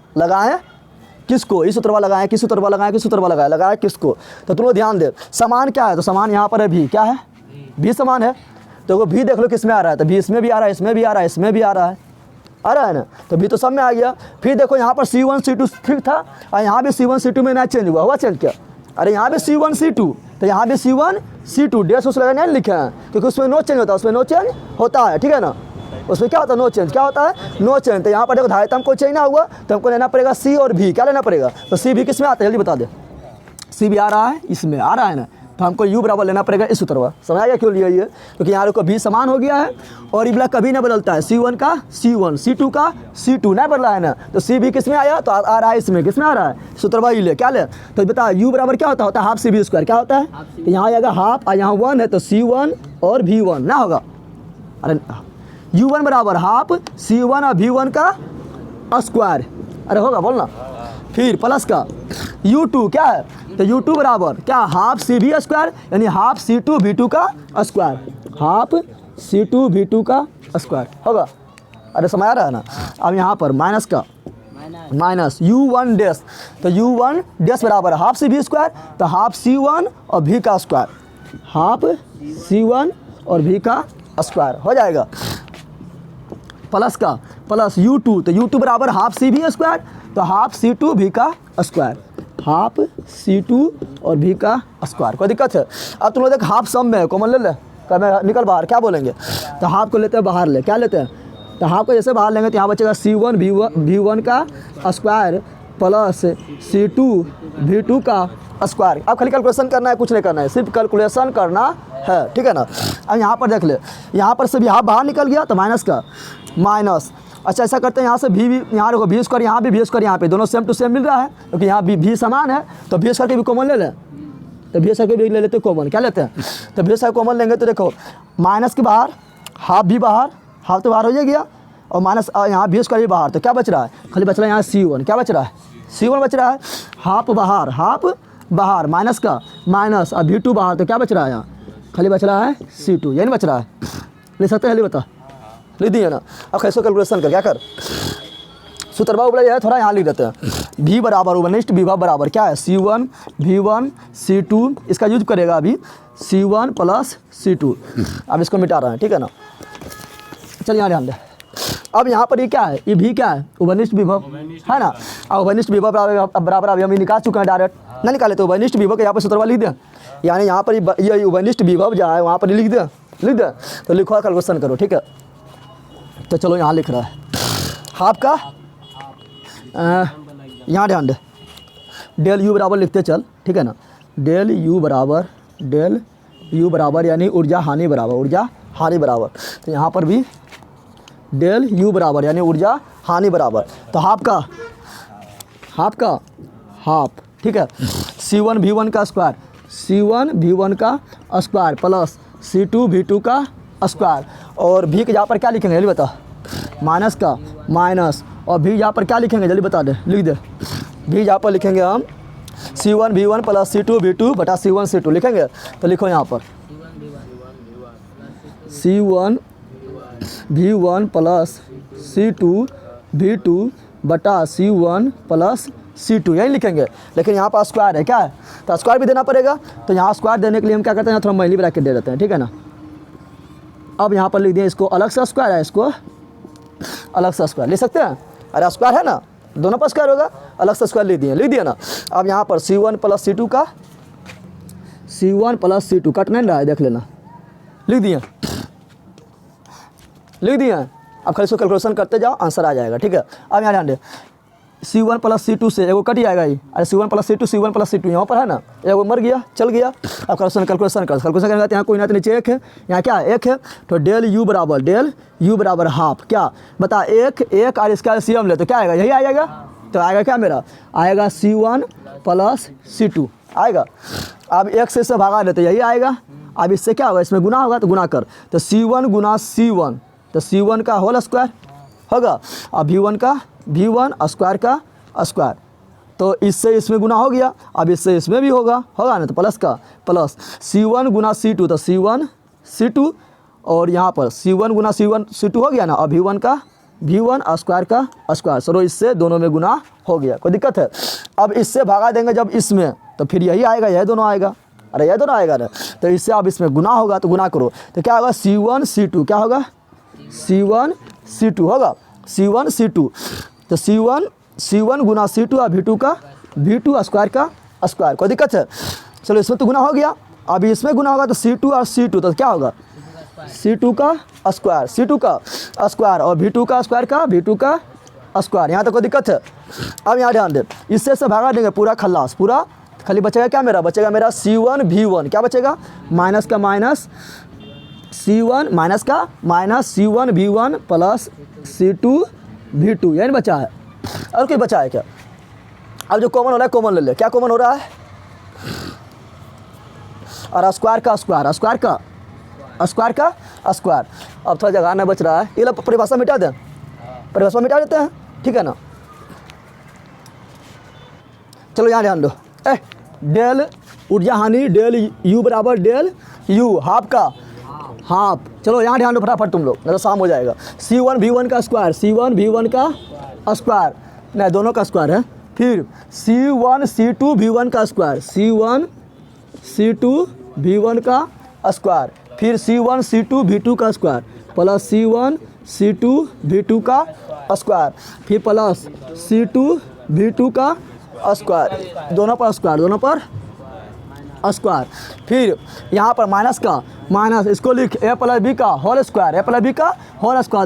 Speaker 1: इस सूत्र वाला लगाएं, किस सूत्र वाला लगाएं किसको, तो तुम लोग ध्यान दे, समान क्या है, तो समान यहाँ पर है भी, क्या है, भी समान है, तो वो भी देख लो किस में आ रहा है, तो भी इसमें भी आ रहा है, इसमें भी आ रहा है, इसमें भी आ रहा है ना, तो भी तो सब में आ गया। फिर देखो यहाँ पर C1 C2 ठीक था, और यहाँ भी C1 C2 में ना चेंज हुआ चेंज क्या, अरे यहाँ भी C1 C2, तो यहाँ भी C1 C2 डेढ़ उस लगा नहीं लिखे हैं, क्योंकि उसमें नो चेंज होता है, ठीक है ना, उसमें क्या होता है, नो चेंज, क्या होता है, नो चेंज। तो यहाँ पर देखो धारिता हमको चेंज ना हुआ, तो हमको लेना पड़ेगा C और V, क्या लेना पड़ेगा, तो C भी किस में आता है, जल्दी बता दे, C भी आ रहा है, इसमें आ रहा है ना, तो हमको U बराबर लेना पड़ेगा इस सूत्र में, समझ आ गया क्यों लिया ये, क्योंकि यहाँ को भी समान हो गया है, और ये कभी नहीं बदलता है, C1 का C1, C2 का C2 नहीं बदला है ना, तो C भी किस में आया, तो आ रहा है इसमें, किस में आ रहा है, सूत्र वही ले, क्या ले, तो बता U बराबर क्या होता है, हाफ CV स्क्वायर, क्या होता है, तो यहाँ आएगा हाफ, और यहाँ 1 है, तो C1 और V1 ना होगा, अरे U1 बराबर हाफ C1 और V1 का स्क्वायर, अरे होगा बोलना, फिर प्लस का U2 क्या है, तो U2 बराबर क्या, हाफ CV स्क्वायर यानी हाफ C2 V2 का स्क्वायर, हाफ C2 V2 का स्क्वायर होगा, अरे समझ आ रहा है ना। अब यहाँ पर माइनस का माइनस U1 डैश, तो U1 डैश बराबर हाफ CV स्क्वायर, तो हाफ C1 और V का स्क्वायर, हाफ C1 और V का स्क्वायर हो जाएगा, प्लस का प्लस U2, तो U2 बराबर हाफ CV स्क्वायर, तो हाफ C2 V का स्क्वायर, हाफ C2 और V का स्क्वायर, कोई दिक्कत है। अब तुम लोग देख हाफ सम में कॉमन ले ले, निकल बाहर, क्या बोलेंगे, तो हाफ को लेते हैं बाहर ले, क्या लेते हैं, तो हाफ को जैसे बाहर लेंगे तो यहाँ बचेगा C1 V1 का स्क्वायर प्लस C2 V2 का स्क्वायर। अब खाली कैलकुलेशन करना है, कुछ नहीं करना है, सिर्फ कैलकुलेशन करना है, ठीक है ना। अब यहाँ पर देख ले, यहाँ पर से भी हाफ बाहर निकल गया, तो माइनस का माइनस, अच्छा ऐसा करते हैं, यहाँ से भी यहाँ देखो V स्क्वायर, यहाँ भी V स्क्वायर, यहाँ पे दोनों सेम टू सेम मिल रहा है, क्योंकि यहाँ भी समान है, तो V स्क्वायर के भी कॉमन ले लें, तो V स्क्वायर के भी ले लेते हैं कॉमन, क्या लेते हैं, तो V स्क्वायर कॉमन लेंगे तो देखो माइनस के बाहर हाफ भी बाहर, हाफ तो बाहर हो गया, और माइनस यहाँ बी स्क्वायर भी बाहर, तो क्या बच रहा है, खाली बच रहा है यहाँ C1, क्या बच रहा है C1 बच रहा है, हाफ बाहर माइनस का माइनस और V2 बाहर, तो क्या बच रहा है यहाँ खाली बच रहा है C2, यही नहीं बच रहा है। ले सकते हैं, बता लिख दिए ना। अब कैसे कैलकुलेशन कर, क्या कर सूत्रबा उपला है, थोड़ा यहाँ लिख देते हैं। V बराबर ओवरनिस्ट विभव बराबर क्या है C1 V1 C2, इसका यूज करेगा अभी C1 प्लस C2। अब इसको मिटा रहे हैं, ठीक है ना। चल यहाँ ध्यान दे, अब यहाँ पर ये क्या है, ये भी क्या है ओवरनिस्ट विभव है ना। अब ओवरनिस्ट विभव बराबर अभी हम निकाल चुके हैं, डायरेक्ट ना निकाले तो ओवरनिस्ट विभव का यहाँ पर सूत्रबा लिख दें, यानी यहाँ पर ये ओवरनिस्ट विभव जहाँ है वहाँ पर लिख दे तो लिखो कैलकुलेशन करो, ठीक है। तो चलो यहाँ लिख रहा है हाफ का, यहाँ ध्यान दे डेल यू बराबर लिखते चल, ठीक है ना। डेल यू बराबर यानी ऊर्जा हानि बराबर, तो यहाँ पर भी डेल यू बराबर यानी ऊर्जा हानि बराबर, तो हाफ का हाफ, ठीक है। C1 V1 का स्क्वायर प्लस C2 V2 का स्क्वायर, और भी के यहाँ पर क्या लिखेंगे जल्दी बता, माइनस का माइनस, और भी यहाँ पर क्या लिखेंगे जल्दी बता दे, लिख दे। भी यहाँ पर लिखेंगे हम C1 V1 plus C2 V2 बटा C1 C2 लिखेंगे, तो लिखो यहाँ पर C1 V1 plus C2 V2 बटा C1 प्लस C2, यही लिखेंगे। लेकिन यहाँ पर स्क्वायर है, क्या है, तो स्क्वायर भी देना पड़ेगा, तो यहाँ स्क्वायर देने के लिए हम क्या करते हैं, थोड़ा महिली ब्रैकेट दे देते हैं, ठीक है ना। अब यहाँ पर लिख दिए, इसको अलग से स्क्वायर है, इसको अलग से स्क्वायर ले सकते हैं, अरे स्क्वायर है ना, दोनों पर स्क्वायर होगा, अलग से स्क्वायर लिख दिए ना। अब यहाँ पर C1 प्लस C2 कट नहीं रहा है, देख लेना, लिख दिए। अब खाली इसको कैलकुलेशन करते जाओ, आंसर आ जाएगा, ठीक है। अब यहाँ ध्यान दे C1 प्लस C2 से एगो कट जाएगा ही, अरे C1 प्लस C2 यहाँ पर है ना, एगो मर गया चल गया। अब कैलकुलेशन करेंगे, तो यहाँ कोई ना तो नीचे एक है, यहाँ क्या है एक है, तो डेल यू बराबर हाफ, क्या बता एक और इसका एलसीएम ले तो क्या आएगा, यही आएगा, तो आएगा क्या मेरा, आएगा C1 प्लस C2 आएगा। अब एक से इससे भगा देते यही आएगा, अब इससे क्या होगा, इसमें गुना होगा तो गुना कर, तो C1 गुना C1, तो C1 का होल स्क्वायर होगा, अब V1 स्क्वायर का स्क्वायर, तो इससे इसमें गुना हो गया, अब इससे इसमें भी होगा ना, तो प्लस का प्लस C1 गुना C2, तो C1 C2, और यहाँ पर C1 गुना C2 हो गया ना, अब V1 स्क्वायर का स्क्वायर, सरो इससे दोनों में गुना हो गया, कोई दिक्कत है। अब इससे भागा देंगे जब इसमें, तो फिर यही आएगा, यह दोनों आएगा, अरे यह दोनों आएगा ना, तो इससे अब इसमें गुना होगा, तो गुना करो, तो क्या होगा C1 C2, क्या होगा C1 C2 होगा, C1 C2, तो C1 गुना C2 और V2 स्क्वायर का स्क्वायर, कोई दिक्कत है। चलो इसमें तो गुना हो गया, अब इसमें गुना होगा तो C2 और C2, तो क्या होगा C2 का स्क्वायर और V2 का स्क्वायर, यहाँ तक कोई दिक्कत है। अब यहाँ ध्यान दे, इससे से भागा देंगे पूरा खल्लास, पूरा खाली बचेगा क्या मेरा, C1 V1, क्या बचेगा, माइनस का माइनस C1 माइनस का minus C1 V1 plus C2 V2, यानी बचा है, और कोई बचा है क्या। अब जो कॉमन हो रहा है कॉमन ले ले, क्या कॉमन हो रहा है, और स्क्वायर का स्क्वायर। अब थोड़ा जगह ना बच रहा है, ये लोग परिभाषा मिटा दें, परिभाषा मिटा देते हैं, ठीक है ना। चलो यहाँ ध्यान दो, डेल ऊर्जा हानि डेल यू बराबर डेल यू हाफ का हाफ, चलो यहाँ ध्यान दो फटाफट तुम लोग, नहीं तो शाम हो जाएगा। C1 V1 का स्क्वायर, नहीं दोनों का स्क्वायर है, फिर C1 C2 V1 का स्क्वायर, C1 C2 V1 का स्क्वायर, फिर C1 C2 V2 का square plus C1 C2 V2 का स्क्वायर, फिर प्लस C2 V2 का स्क्वायर, दोनों पर स्क्वायर, फिर यहाँ पर माइनस का माइनस, इसको लिख a प्लस बी का होल स्क्वायर, तो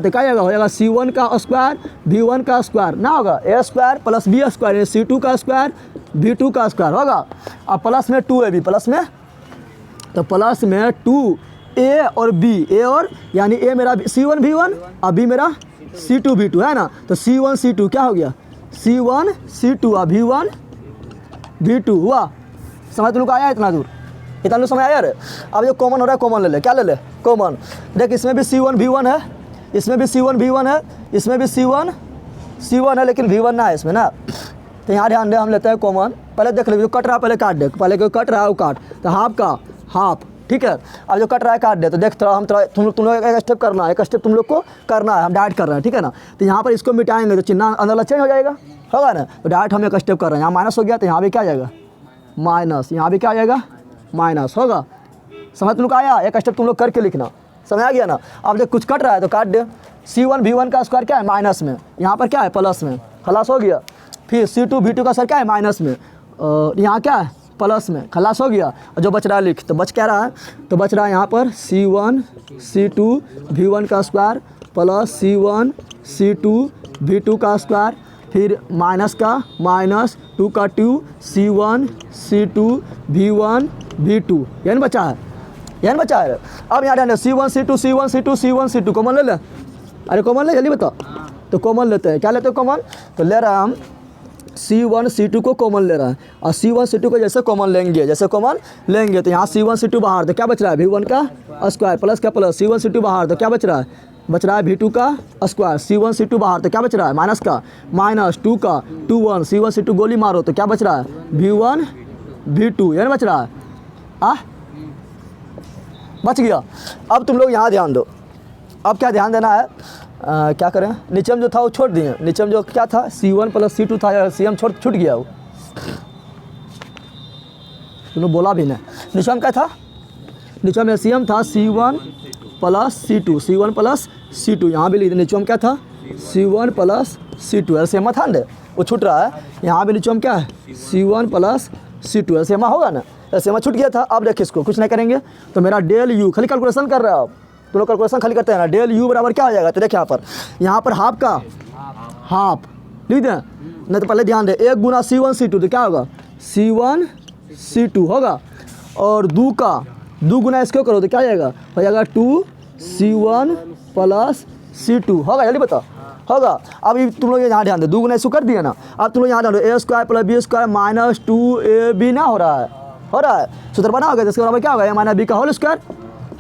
Speaker 1: क्या हो जाएगा C1 का स्क्वायर V1 का स्क्वायर ना होगा, a square plus B square, C2 का स्क्वायर V2 का स्क्वायर होगा। अब प्लस में 2ab, प्लस में 2a और b, a और यानी a मेरा C1 V1 और b मेरा C2 V2 है ना, तो C1 C2 क्या हो गया, C1 C2 और V1 V2 हुआ। समझ तुम लोग आया इतना दूर समझ आया रे। अब जो कॉमन हो रहा है कॉमन ले ले, क्या ले ले कॉमन, देख इसमें भी C1 V1 है, इसमें भी C1 V1 है, इसमें भी C1 है, लेकिन V1 ना है इसमें ना। तो यहाँ ध्यान दे, हम लेते हैं कॉमन। पहले देख लो जो कट रहा है पहले काट दे, पहले कोई कट रहा है वो काट, तो हाफ का हाफ, ठीक है। अब जो कट रहा है काट दे। तो देख थोड़ा हम थोड़ा तुम लोग एक स्टेप करना है, एक स्टेप तुम लोग को करना है, हम डायरेक्ट कर रहे हैं, ठीक है ना। तो यहाँ पर इसको मिटाएंगे तो चिन्ह अंदर चेंज हो जाएगा, होगा ना। तो डायरेक्ट हम एक स्टेप कर रहे हैं, यहाँ माइनस हो गया तो यहाँ भी क्या आ जाएगा माइनस, यहाँ भी क्या आ जाएगा माइनस, होगा। समझ तुम लोग आया, एक स्टेप तुम लोग करके लिखना, समझ आ गया ना। अब जब कुछ कट रहा है तो काट दे। C1 V1 का स्क्वायर क्या है माइनस में, यहाँ पर क्या है प्लस में, खलास हो गया। फिर C2 V2 का सर क्या है माइनस में, यहाँ क्या है प्लस में, खलास हो गया। और जो बच रहा है लिख, तो बच क्या रहा है, तो बच रहा है यहाँ पर C1 C2 V1 का square plus C1 C2 V2 का स्क्वायर, फिर माइनस का माइनस 2 का 2 C1 C2 V1 V2, यानी बचा है, यानी बचा है। अब यहाँ रहने C1 C2 C1 C2 C1 C2 common ले ले, अरे कॉमन ले जल्दी बताओ। तो कॉमन लेते हैं, क्या लेते हैं कॉमन, तो ले रहा है हम C1 C2 को कॉमन ले रहा है, और C1 C2 को जैसे कॉमन लेंगे, जैसे कॉमन लेंगे तो यहाँ C1 C2 बाहर, तो क्या बच रहा है V1 का स्क्वायर प्लस क्या प्लस C1 C2 बाहर, तो क्या बच रहा है, बच रहा है V2 का स्क्वायर। C1 C2 बाहर तो क्या बच रहा है माइनस का माइनस 2 का 2 1 C1 C2 गोली मारो तो क्या बच रहा है V1 V2, यानी बच रहा है बच गया। अब तुम लोग यहाँ ध्यान दो, अब क्या ध्यान देना है, क्या करें, नीचे में जो था वो छोड़ दिए, नीचे में जो क्या था C1 प्लस C2 था, CM छूट गया वो, तुम लोग बोला भी नहीं। नीचे में क्या था, नीचे में CM था C1 प्लस C2, यहाँ भी लिख दे। नीचे में क्या था C1 प्लस C2, ऐसे सेमा था ना वो छूट रहा है। यहाँ भी नीचे में क्या है C1 प्लस C2, ऐसे सेमा होगा ना, ऐसे सेमा छूट गया था। अब देखिए इसको कुछ नहीं करेंगे, तो मेरा डेल यू खाली कैलकुलेशन कर रहे हो आप, तो लोग कैलकुलेशन खाली करते हैं ना, डेल यू बराबर क्या हो जाएगा, तो देखिए यहाँ पर हाफ का हाफ लिख दें, नहीं तो पहले ध्यान दे, 1 गुना C1 C2 तो क्या होगा C1 C2 होगा, और 2 का 2 गुना इसको करो तो क्या हो जाएगा 2 C1 प्लस C2 होगा, जल्दी बताओ होगा। अब तुम लोग यहाँ ध्यान दे, 2 गुना इसको कर दिया ना। अब तुम लोग यहाँ ध्यान दो, A square plus B square minus 2AB ना हो रहा है, सूत्र बना होगा, जिसके बराबर क्या होगा A माइनस B का होल स्क्वायर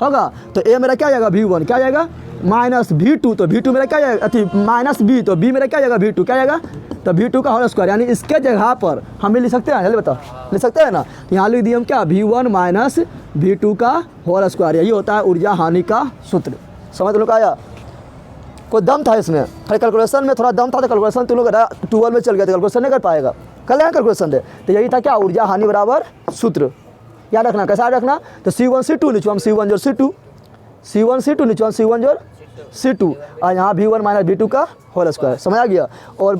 Speaker 1: होगा। तो A मेरा क्या जाएगा V1, क्या जाएगा माइनस V2, तो V2 मेरा क्या जाएगा अति माइनस B, तो B मेरा क्या जाएगा V2, क्या जाएगा तो V2 का होल स्क्वायर, यानी इसके जगह पर हम भी लिख सकते हैं, जल्दी बताओ लिख सकते हैं ना। तो यहाँ लिख दिए हम क्या V1 माइनस V2 का होल स्क्वायर, यही होता है ऊर्जा हानि का सूत्र। समझ तुम लोग आया, कोई दम था इसमें, खाली कैलकुलेशन में थोड़ा दम था, तो कैलकुलेशन तुम लोग 12 में चल गया, तो कैलकुलेशन नहीं कर पाएगा, कर लेना कैलकुलेशन दे। तो यही था क्या ऊर्जा हानि बराबर सूत्र, याद रखना। कैसा रखना, तो C1 C2 नीचे हम C1 जोड़ C2, C1 C2 नीचे हम C1 जोड़ C2, और यहाँ V1 माइनस V2 का होल स्क्वायर, समझ आ गया। और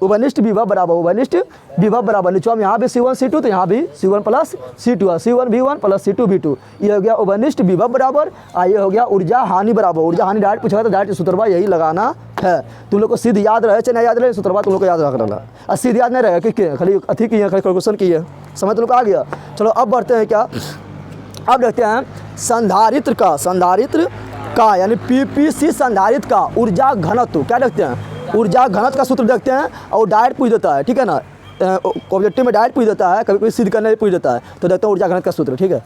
Speaker 1: उभयनिष्ठ विभव बराबर नीचे हम यहाँ भी C1 C2, तो यहाँ भी C1 प्लस C2 है, C1 V1 plus C2 V2, ये हो गया उभयनिष्ठ विभव बराबर, ये हो गया ऊर्जा हानि बराबर। ऊर्जा हानि डायरेक्ट पूछा तो डायरेक्ट सूत्रवा यही लगाना है। तुम लोग को सिद्ध याद रहे चाहे नहीं याद रहे, सूत्रवा तुम लोग को याद रखना, और सिद्ध याद नहीं रहेगा कि खाली अथी की है, खाली कैलकुलेशन की है। समझ तुम लोग आ गया। चलो अब बढ़ते हैं क्या, अब देखते हैं संधारित्र का यानी PPC संधारित्र का ऊर्जा घनत्व, क्या देखते हैं ऊर्जा घनत्व का सूत्र देखते हैं, और डायरेक्ट पूछ देता है, ठीक है ना, ऑब्जेक्टिव में डायरेक्ट पूछ देता है, कभी कभी सिद्ध करने में पूछ देता है। तो देखते हैं ऊर्जा घनत्व का सूत्र, ठीक है।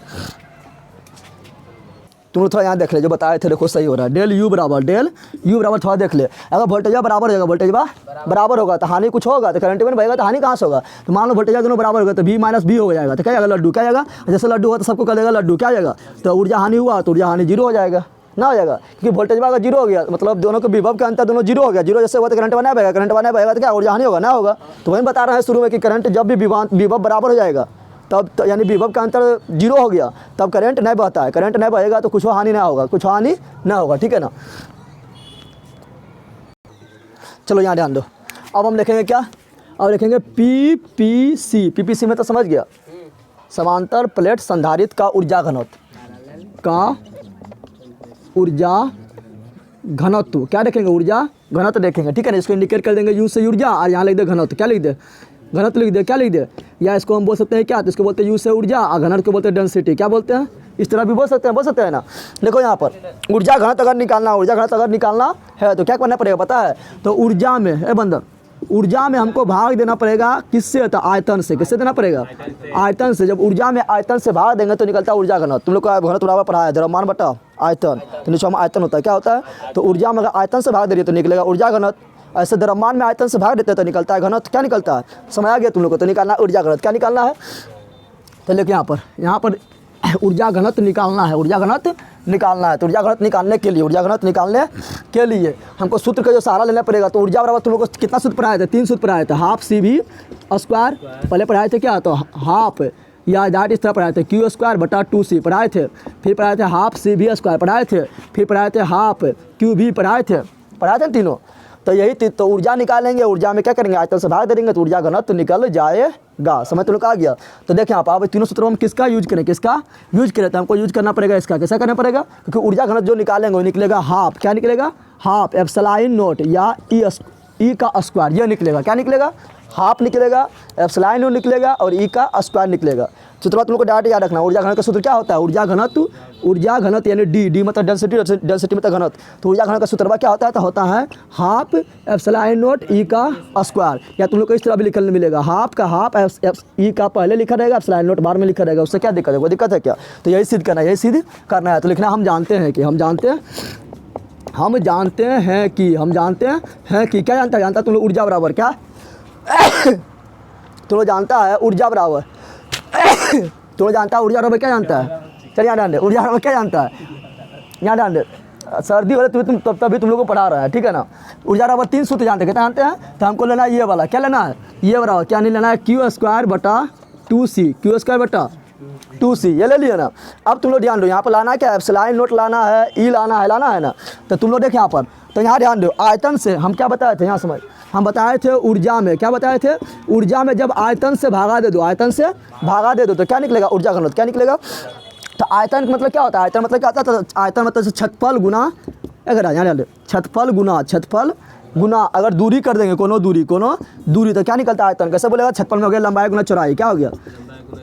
Speaker 1: तुम लोग थोड़ा यहाँ देख ले, जो बताए थे देखो सही हो रहा है। डेल यू बराबर थोड़ा देख ले, अगर वोल्टेज बराबर हो जाएगा, वोल्टेज बराबर होगा तो हानि कुछ होगा, तो करंट में बहेगा तो हानि कहाँ से होगा। तो मान लो वोल्टेज दोनों बराबर होगा तो V माइनस B हो जाएगा, तो क्या जाएगा लड्डू, क्या जाएगा जैसे लड्डू हुआ तो सबको कर देगा लड्डू, क्या जाएगा तो ऊर्जा हानि हुआ तो ऊर्जा हानि 0 हो जाएगा, ना हो जाएगा, क्योंकि वोल्टेज अगर 0 हो गया मतलब दोनों के विभव के अंतर दोनों 0 हो गया, 0 जैसे हुआ तो करंट बना बहेगा, तो क्या ऊर्जा हानि होगा, ना होगा। तो वही बता रहे हैं शुरू में कि करंट जब भी विभव बराबर हो जाएगा तब यानी विभव का अंतर 0 हो गया तब करंट नहीं बहता है, करंट नहीं बहेगा तो कुछ हानि ना होगा, ठीक है ना। चलो यहाँ ध्यान दो, अब हम लिखेंगे क्या, अब लिखेंगे PPC में तो समझ गया, समांतर प्लेट संधारित्र का ऊर्जा घनत्व क्या देखेंगे, ऊर्जा घनत्व देखेंगे, ठीक है ना। इसको इंडिकेट कर देंगे U से ऊर्जा, और यहाँ लिख दे घनत्व, क्या लिख दे घनत्व लिख दे, क्या लिख दे, या इसको हम बोल सकते हैं क्या, तो इसको बोलते हैं U से ऊर्जा, और घनत्व को बोलते हैं डेंसिटी, क्या बोलते हैं, इस तरह भी बोल सकते हैं ना। देखो यहाँ पर ऊर्जा घनत्व अगर निकालना है तो क्या करना पड़ेगा पता है, तो ऊर्जा में हमको भाग देना पड़ेगा, किससे, तो आयतन से। किससे देना पड़ेगा, आयतन से। जब ऊर्जा में आयतन से भाग देंगे तो निकलता है ऊर्जा घनत्व। तुम लोग का घनत्व बराबर पढ़ा है, जरा मान बताओ, आयतन, तो नीचे में आयतन होता है, क्या होता है, तो ऊर्जा में अगर आयतन से भाग दे रही है तो निकलेगा ऊर्जा घनत्व। ऐसे द्रव्यमान में आयतन से भाग देते हैं तो निकलता है घनत्व। क्या निकलता है, समझ आ गया तुम लोग को, तो निकालना है ऊर्जा घनत्व। क्या निकालना है, तो लेकिन यहाँ पर ऊर्जा घनत्व निकालना है, ऊर्जा घनत्व निकालना है। तो ऊर्जा घनत्व निकालने के लिए, ऊर्जा घनत्व निकालने के लिए हमको सूत्र का जो सहारा लेना पड़ेगा। तो ऊर्जा बराबर तुम लोग को कितना सूत्र पढ़ाए थे, 3 सूत्र पढ़ाए थे, हाफ CV स्क्वायर पहले पढ़ाए थे, क्या तो हाफ या दैट इस तरह पढ़ाए थे Q स्क्वायर बटा 2C पढ़ाए थे, फिर पढ़ाए थे हाफ CV स्क्वायर पढ़ाए थे, फिर पढ़ाए थे हाफ QV पढ़ाए थे तीनों। तो यही तो ऊर्जा निकालेंगे, ऊर्जा में क्या करेंगे, आयतन से भाग देंगे तो ऊर्जा घनत्व निकल जाएगा। समझ तुम लोग आ गया। तो देखें आप तीनों सूत्रों में किसका यूज करें, किसका यूज करें, तो हमको यूज करना पड़ेगा इसका। कैसा करना पड़ेगा, क्योंकि ऊर्जा घनत्व जो निकालेंगे वो निकलेगा हाफ, क्या निकलेगा, हाफ एप्सिलॉन नॉट या ई का स्क्वायर, ये निकलेगा। क्या निकलेगा, हाफ निकलेगा, एप्सिलॉन नॉट निकलेगा और ई का स्क्वायर निकलेगा। सूत्र तुम लोग को डायरेक्ट याद रखना। ऊर्जा घनत्व का सूत्र क्या होता है, ऊर्जा घनत्व यानी डी मतलब डेंसिटी मतलब घनत्व। तो ऊर्जा घनत्व का सूत्र क्या होता है, तो होता है हाफ एप्सिलॉन नॉट ई का स्क्वायर, या तुम लोग को इस तरह भी लिखने मिलेगा, हाफ का हाफ ई का पहले लिखा रहेगा, एप्सिलॉन नॉट बाद में लिखा रहेगा। उससे क्या दिक्कत है, कोई दिक्कत है क्या, तो यही सिद्ध करना है, यही सिद्ध करना है। तो लिखना हम जानते हैं कि क्या जानता है तुम लोग, ऊर्जा बराबर क्या तुम लोग जानता है ऊर्जा बराबर तो जानता है ऊर्जा बराबर क्या जानता है, चलिए यहाँ ध्यान दे, ऊर्जा बराबर क्या जानता है, यहाँ ध्यान दे, सर्दी वाले तभी तुम लोग को पढ़ा रहा है, ठीक है ना। ऊर्जा बराबर 3 सूत्र जानते हैं, क्या जानते हैं, तो हमको लेना है ये वाला, क्या लेना है, ये बराबर क्या नहीं लेना है, Q स्क्वायर बटा 2C, ये ले लिया ना। अब तुम लोग ध्यान दो, यहाँ पर लाना है क्या, एप्सिलॉन नॉट लाना है, ई लाना है ना। तो तुम लोग देखें यहाँ पर, तो यहाँ ध्यान दो, आयतन से हम क्या बताए थे, यहाँ समझ, हम बताए थे ऊर्जा में, क्या बताए थे, ऊर्जा में जब आयतन से भागा दे दो तो क्या निकलेगा, ऊर्जा घनत्व क्या निकलेगा। तो आयतन का मतलब क्या होता है, आयतन मतलब क्या होता है, तो आयतन मतलब छतफल गुना, अगर यहाँ ध्यान, छतफल गुना अगर दूरी कर देंगे, कोनो दूरी तो क्या निकलता है आयतन। कैसे बोलेगा, छतफल में हो गया लंबाई गुना चौड़ाई, क्या हो गया,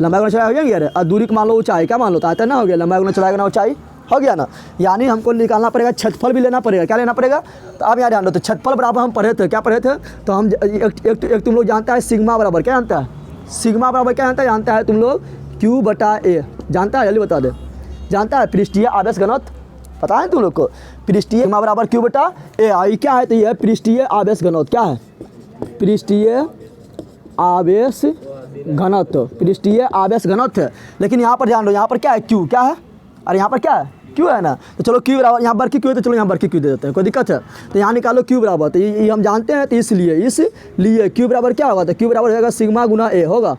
Speaker 1: लंबाई गुना चौड़ाई हो गया यार। और दूरी को मान लो ऊंचाई, क्या मान लो, तो आयतन ना हो गया, लंबाई गुना चौड़ाई गुना ऊंचाई हो गया ना। यानी हमको निकालना पड़ेगा, छतफल भी लेना पड़ेगा, क्या लेना पड़ेगा। तो अब यहाँ ध्यान दो, तो छतफल बराबर हम पढ़े थे, क्या पढ़े थे, तो हम एक तुम लोग जानता है सिग्मा बराबर क्या जानता है, सिग्मा बराबर क्या जानता है तुम लोग, Q बटा A जानता है, जल्दी बता दे, जानता है, पृष्ठीय आवेश घनत्व पता है तुम लोग को, पृष्ठीय सिग्मा बराबर Q बटा A। आई क्या है, तो ये पृष्ठीय आवेश घनत्व, क्या है, पृष्ठीय आवेश घनत्व है। लेकिन यहाँ पर ध्यान दो, यहाँ पर क्या है, Q क्या है, अरे यहाँ पर क्या है, Q है ना। तो चलो Q बराबर, यहाँ पर Q है तो चलो यहाँ पर Q दे देते हैं, कोई दिक्कत है। तो यहाँ निकालो Q बराबर, तो ये हम जानते हैं, तो इसलिए Q बराबर क्या होगा, तो Q बराबर होगा सिग्मा गुना A होगा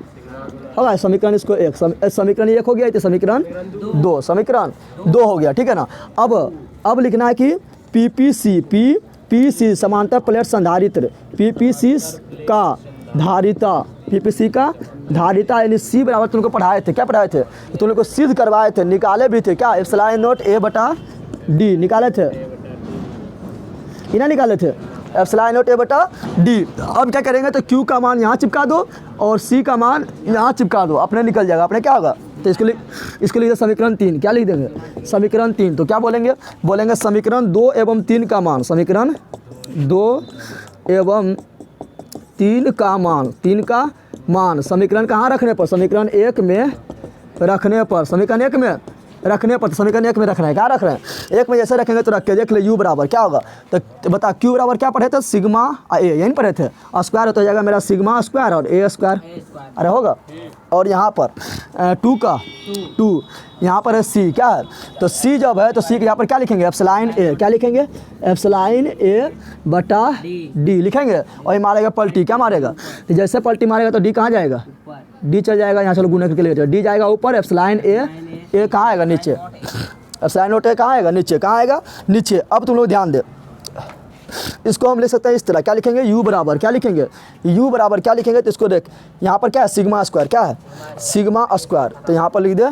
Speaker 1: समीकरण, इसको समीकरण 1 हो गया, तो समीकरण 2 हो गया, ठीक है ना। अब लिखना है कि PPC समांतर प्लेट संधारित्र, PPC का धारिता यानी C बराबर तुमको पढ़ाए थे, क्या पढ़ाए थे, तो तुम लोग को सिद्ध करवाए थे, निकाले भी थे, क्या एप्सिलॉन नॉट A बटा D निकाले थे, इना निकाले थे, एप्सिलॉन नॉट A बटा D। अब क्या करेंगे, तो Q का मान यहाँ चिपका दो और C का मान यहाँ चिपका दो, अपने निकल जाएगा, अपने क्या होगा। तो इसके लिए समीकरण 3, क्या लिख देंगे, समीकरण 3। तो क्या बोलेंगे समीकरण 2 एवं 3 का मान, समीकरण 2 एवं 3 का मान, समीकरण कहाँ रखने पर, समीकरण 1 में रखने पर, समीकरण 1 में रखना है, क्या रख रहे हैं, 1 में जैसे रखेंगे तो रख के देख ले, U बराबर क्या होगा, तो बता Q बराबर क्या पढ़े थे, सिग्मा A यहीं पढ़े थे, स्क्वायर तो हो जाएगा मेरा सिग्मा स्क्वायर और A स्क्वायर, अरे होगा। और यहाँ पर 2 यहाँ पर है C, क्या है, तो C जब है तो C के यहाँ पर क्या लिखेंगे, एप्सिलॉन A, क्या लिखेंगे, एप्सिलॉन A बटा D लिखेंगे। और ये मारेगा पलटी, क्या मारेगा, तो जैसे पलटी मारेगा तो D कहाँ जाएगा, D चल जाएगा, यहाँ चलो गुना करके ले D जाएगा ऊपर, एप्सिलॉन A कहाँ आएगा, नीचे, एप्सिलॉन नॉट A कहाँ आएगा, नीचे, कहाँ आएगा, नीचे। अब तुम लोग ध्यान दे, इसको हम लिख सकते हैं इस तरह, क्या लिखेंगे, U बराबर क्या लिखेंगे, तो इसको देख, यहाँ पर क्या है, सिग्मा स्क्वायर, क्या है, सिग्मा स्क्वायर, तो यहाँ पर लिख दे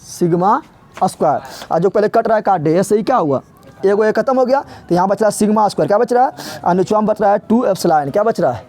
Speaker 1: सिग्मा स्क्वायर, और जो पहले कट रहा है काट दे, ऐसे ही क्या हुआ, एक खत्म हो गया, तो यहाँ बच रहा है सिग्मा स्क्वायर, क्या बच रहा है, और नीचे में बच रहा है 2 एप्सिलॉन, क्या बच रहा है,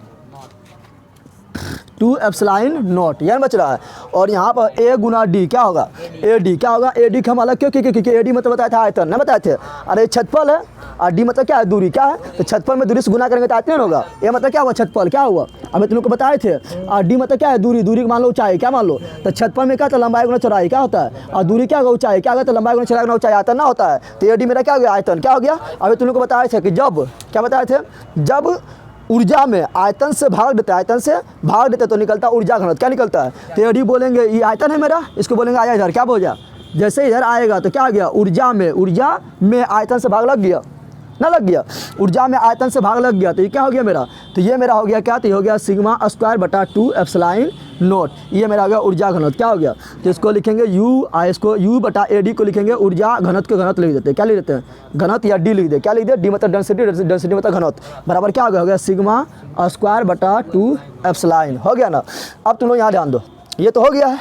Speaker 1: 2 एप्सिलॉन नॉट, यह बच रहा है। और यहाँ पर A गुना D क्या होगा, AD क्या होगा, AD का हम अलग क्यों, क्योंकि AD मतलब बताया था आयतन, नहीं बताए थे, अरे छतफल है, और डी मतलब क्या है, दूरी। क्या है, तो छतफल में दूरी से गुना करेंगे तो आयतन होगा। ये मतलब क्या हुआ, छतफल। क्या हुआ, हमें तुम लोग को बताए थे। और डी मतलब क्या है, दूरी। दूरी मान लो ऊंचाई। क्या मान लो, तो छतफल में क्या था, लंबाई गुना चौड़ाई। क्या होता है, और दूरी क्या होगा, ऊंचाई। क्या होगा, तो लंबाई गुना चौड़ाई गुना ऊंचाई, आयतन ना होता है। तो ये डी मेरा क्या हो गया, आयतन। क्या हो गया, अभी तुम लोग को बताए थे कि जब, क्या बताए थे, जब ऊर्जा में आयतन से भाग देते, आयतन से भाग देते तो निकलता ऊर्जा घनत्व। क्या निकलता है, तो ये डी बोलेंगे, ये आयतन है मेरा, इसको बोलेंगे आया इधर। क्या बोल जा, जैसे इधर आएगा तो क्या आ गया, ऊर्जा में आयतन से भाग लग गया ना, लग गया, ऊर्जा में आयतन से भाग लग गया। तो ये क्या हो गया मेरा, तो ये मेरा हो गया क्या, तो ये हो गया सिग्मा स्क्वायर बटा 2 एप्सिलॉन नॉट। ये मेरा हो गया ऊर्जा घनत्व। क्या हो गया, तो इसको लिखेंगे यू, इसको यू बटा ए डी को लिखेंगे ऊर्जा घनत्व के घनत्व लिख देते हैं। क्या लिख देते हैं, घनत्व, या डी लिख दे। क्या लिख दे, डी मतलब डेंसिटी, डेंसिटी मतलब घनत्व, बराबर क्या हो गया सिग्मा स्क्वायर बटा 2 एप्सिलॉन। हो गया ना। अब तुम लोग यहाँ ध्यान दो, ये तो हो गया है,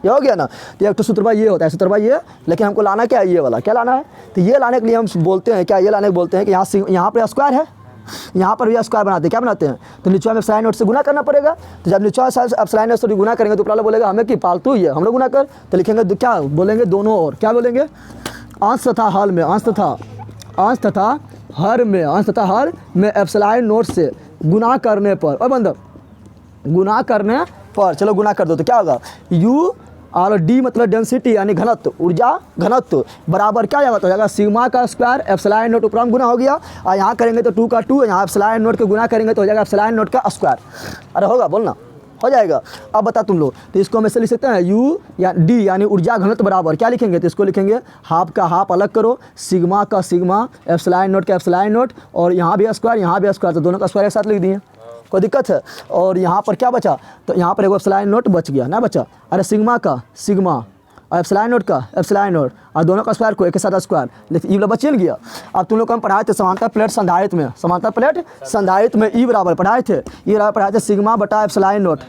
Speaker 1: ये हो गया ना। तो एक तो सूत्रवा ये होता है, सूत्रवा ये, लेकिन हमको लाना क्या है, ये वाला। क्या लाना है, तो ये लाने के लिए हम बोलते हैं क्या, ये लाने के बोलते हैं कि यहाँ पर स्क्वायर है, यहाँ पर भी स्क्वायर बनाते हैं। क्या बनाते हैं, तो नीचे में एप्सिलॉन नॉट से गुना करना पड़ेगा। तो जब नीचे एप्सिलॉन नॉट से गुना करेंगे तो ऊपर वाला बोलेगा हमें कि पालतू ही है, हम लोग गुना कर, तो लिखेंगे क्या बोलेंगे, दोनों और। क्या बोलेंगे, अंश तथा हर में, अंश तथा हर में एप्सिलॉन नॉट से गुना करने पर, और बंद गुना करने पर, चलो गुना कर दो तो क्या होगा, यू और डी मतलब डेंसिटी यानी घनत्व, ऊर्जा घनत्व, बराबर क्या हो जाएगा सिग्मा का स्क्वायर एप्सिलॉन नॉट, ऊपर गुना हो गया, और यहाँ करेंगे तो 2 का 2, यहाँ एप्सिलॉन नॉट के गुना करेंगे तो हो जाएगा एप्सिलॉन नॉट का स्क्वायर। अरे होगा, बोलना हो जाएगा। अब बता तुम लोग, तो इसको हम ऐसे लिख सकते हैं, यू या डी यानी ऊर्जा घनत्व बराबर क्या लिखेंगे, तो इसको लिखेंगे हाफ का हाफ अलग करो, सिग्मा का सिग्मा, एप्सिलॉन नॉट का एप्सिलॉन नॉट, और यहाँ भी स्क्वायर, यहाँ भी स्क्वायर, तो दोनों का स्क्वायर एक साथ लिख दिए, कोई दिक्कत है। और यहाँ पर क्या बचा, तो यहाँ पर एक एप्सिलॉन नॉट बच गया ना, बचा। अरे सिग्मा का सिग्मा और एप्सिलॉन नॉट का एप्सिलॉन नॉट, और दोनों का स्क्वायर को एक साथ स्क्वायर, लेकिन ई वाला बच गया। अब तुम लोग को हम पढ़ाए थे समांतर प्लेट संधारित्र में, समांतर प्लेट संधारित्र में ई बराबर पढ़ाए थे, ई बराबर पढ़ाए थे सिग्मा बटा एप्सिलॉन नॉट।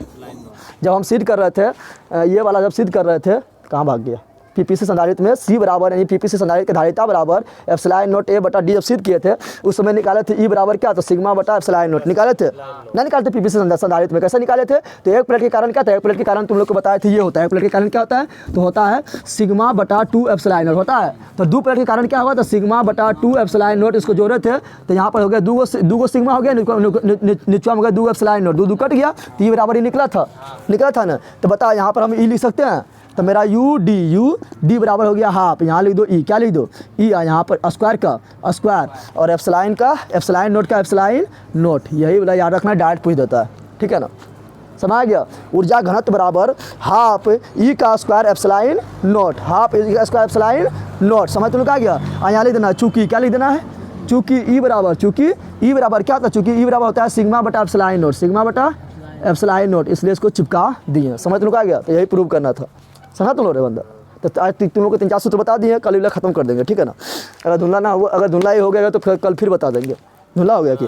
Speaker 1: जब हम सिद्ध कर रहे थे, ये वाला जब सिद्ध कर रहे थे, कहाँ भाग गया, पीपीसी संधारित्र में सी बराबर यानी पीपीसी संधारित्र की धारिता बराबर एप्सिलॉन नॉट ए बटा डी जब सिद्ध किए थे, उस समय निकाले थे ई बराबर क्या, तो सिग्मा बटा एप्सिलॉन नॉट निकाले थे, नहीं निकाले थे पीपीसी संधारित्र में। कैसे निकाले थे, तो एक प्लेट के कारण क्या था, एक प्लेट के कारण तुम लोग को बताए थे ये होता है, एक प्लेट के कारण क्या होता है, तो होता है सिग्मा बटा 2 एप्सिलॉन नॉट होता है। तो 2 प्लेट के कारण क्या हुआ, तो सिग्मा बटा 2 एप्सिलॉन नॉट, इसको जोड़े थे तो यहाँ पर हो गया 2 सिग्मा हो गया, नीचे में हो गया 2 एप्सिलॉन नॉट, 2 कट गया, तो ई बराबर ही निकला था ना। तो बता यहाँ पर हम ई लिख सकते हैं, तो मेरा यू डी बराबर हो गया हाफ, यहाँ लिख दो ई, क्या लिख दो ई, यहाँ पर स्क्वायर का स्क्वायर, और एप्सिलॉन का एप्सिलॉन नॉट का एप्सिलॉन नॉट, यही वाला याद रखना, डायरेक्ट पूछ देता है, ठीक है ना, समझ गया। ऊर्जा घनत्व बराबर हाफ ई का स्क्वायर एप्सिलॉन नॉट, हाफ ई का स्क्वायर एप्सिलॉन नॉट, समझ तुम क्या गया। यहाँ लिख देना चूंकि, क्या लिख देना है, चूंकि ई बराबर क्या होता है, चूंकि ई बराबर होता है सिग्मा बटा एप्सिलॉन नॉट, सिग्मा बटा एप्सिलॉन नॉट, इसलिए इसको चिपका दिए। समझ तुम क्या गया, तो यही प्रूव करना था, समझा तुम लोग रे बंदा। तो आज तुम लोग को 3-4 सूत्र बता दिए, कल खत्म कर देंगे, ठीक है ना। अगर धुंधला ना हुआ, अगर धुंधला ही हो गया तो कल फिर बता देंगे। धुंधला हो गया कि